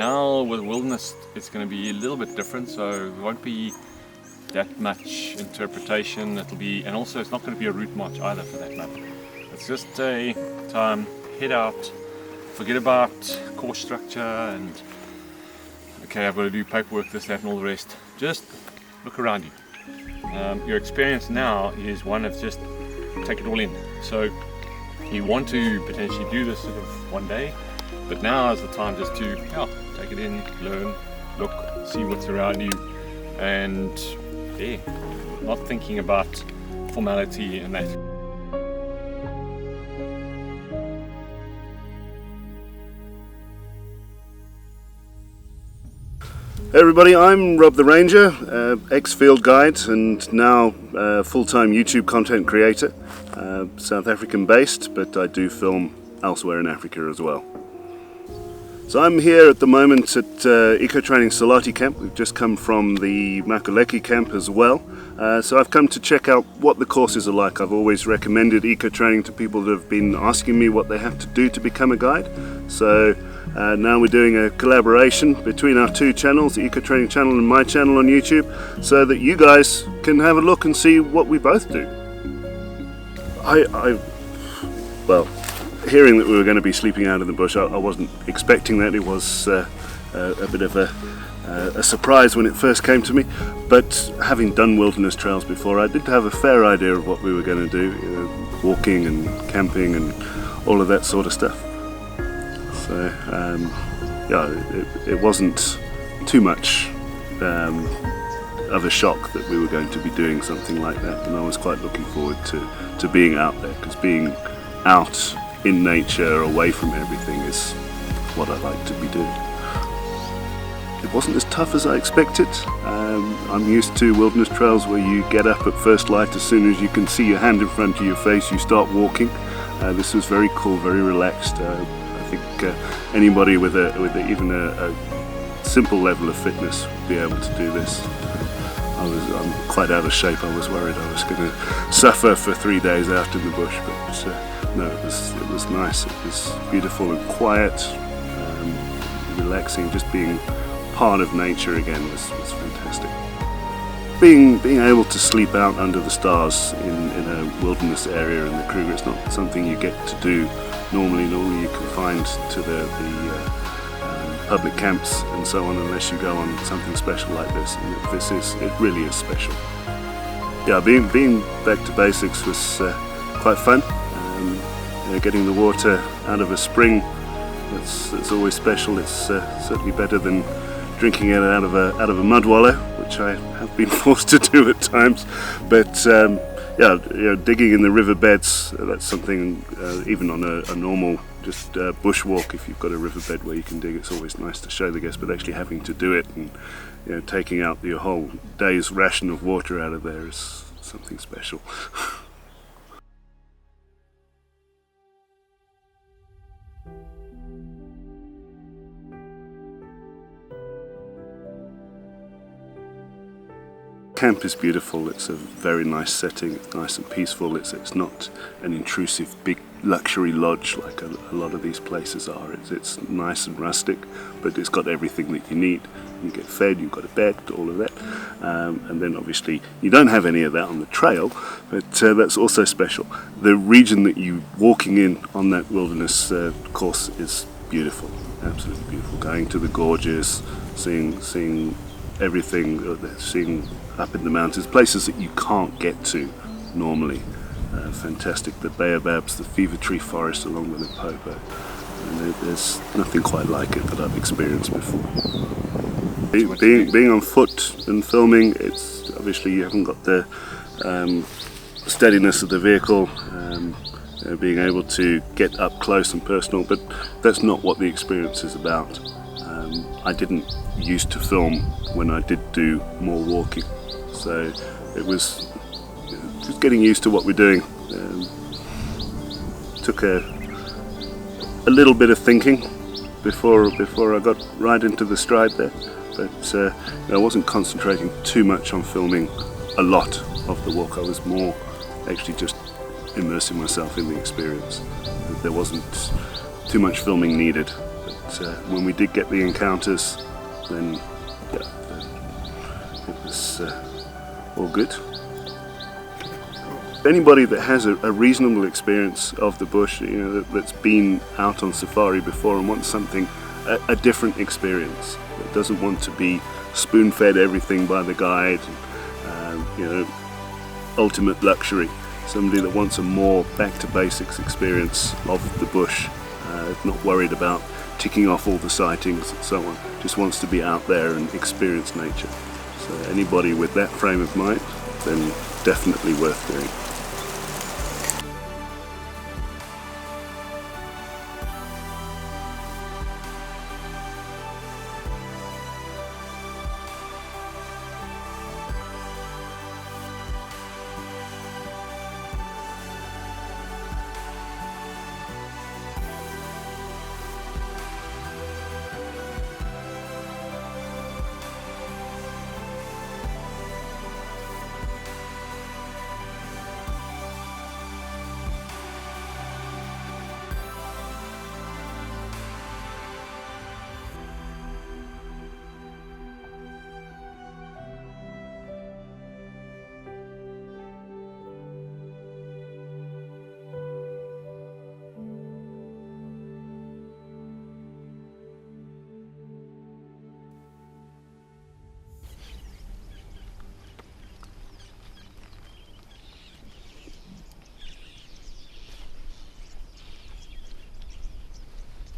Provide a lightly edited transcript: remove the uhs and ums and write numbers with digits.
now with wilderness it's going to be a little bit different, so it won't be that much interpretation. It'll be, and also it's not going to be a route march either for that matter. It's just a time, head out, forget about course structure and okay, I've got to do paperwork, this, that and all the rest. Just look around you. Your experience now is one of just take it all in. So you want to potentially do this sort of one day, but now is the time just to take it in, learn, look, see what's around you, and not thinking about formality and that. Hey everybody, I'm Rob the Ranger, ex-field guide and now full-time YouTube content creator, South African based, but I do film elsewhere in Africa as well. So I'm here at the moment at EcoTraining Selati camp. We've just come from the Makuleke camp as well. So I've come to check out what the courses are like. I've always recommended eco-training to people that have been asking me what they have to do to become a guide. So now we're doing a collaboration between our two channels, the EcoTraining channel and my channel on YouTube, so that you guys can have a look and see what we both do. Well, hearing that we were going to be sleeping out in the bush, I wasn't expecting that. It was a bit of a surprise when it first came to me, but having done wilderness trails before, I did have a fair idea of what we were going to do, walking and camping and all of that sort of stuff. So it wasn't too much of a shock that we were going to be doing something like that, and I was quite looking forward to being out there, because being out in nature, away from everything, is what I like to be doing. It wasn't as tough as I expected. I'm used to wilderness trails where you get up at first light. As soon as you can see your hand in front of your face, you start walking. This was very cool, very relaxed. I think anybody with even a simple level of fitness would be able to do this. I'm quite out of shape. I was worried I was going to suffer for 3 days out in the bush, but no, it was nice. It was beautiful and quiet, relaxing. Just being part of nature again was fantastic. Being able to sleep out under the stars in a wilderness area in the Kruger, it's not something you get to do normally. Normally you can find to the public camps and so on, unless you go on something special like this. And it really is special. Yeah, being back to basics was quite fun. Getting the water out of a spring, it's always special. It's certainly better than drinking it out of a mud wallow, which I have been forced to do at times. But digging in the riverbeds, that's something even on a normal just bushwalk. If you've got a riverbed where you can dig, it's always nice to show the guests. But actually having to do it and taking out your whole day's ration of water out of there is something special. Camp is beautiful. It's a very nice setting. It's nice and peaceful. It's not an intrusive big luxury lodge like a lot of these places are. It's nice and rustic, but it's got everything that you need. You get fed, you've got a bed, all of that. And then obviously you don't have any of that on the trail, but that's also special. The region that you're walking in on that wilderness course is beautiful, absolutely beautiful. Going to the gorges, seeing everything, seeing up in the mountains, places that you can't get to normally. Fantastic. The baobabs, the fever tree forest along the Limpopo. And there's nothing quite like it that I've experienced before. Being on foot and filming, it's obviously you haven't got the steadiness of the vehicle, being able to get up close and personal, but that's not what the experience is about. I didn't used to film when I did do more walking, so it was just getting used to what we're doing. Took a little bit of thinking before I got right into the stride there, but I wasn't concentrating too much on filming a lot of the walk. I was more actually just immersing myself in the experience. There wasn't too much filming needed, when we did get the encounters, then yeah, it was all good. Anybody that has a reasonable experience of the bush, you know, that's been out on safari before and wants something, a different experience, that doesn't want to be spoon-fed everything by the guide, you know, ultimate luxury. Somebody that wants a more back-to-basics experience of the bush, not worried about ticking off all the sightings and so on, just wants to be out there and experience nature. So anybody with that frame of mind, then definitely worth doing.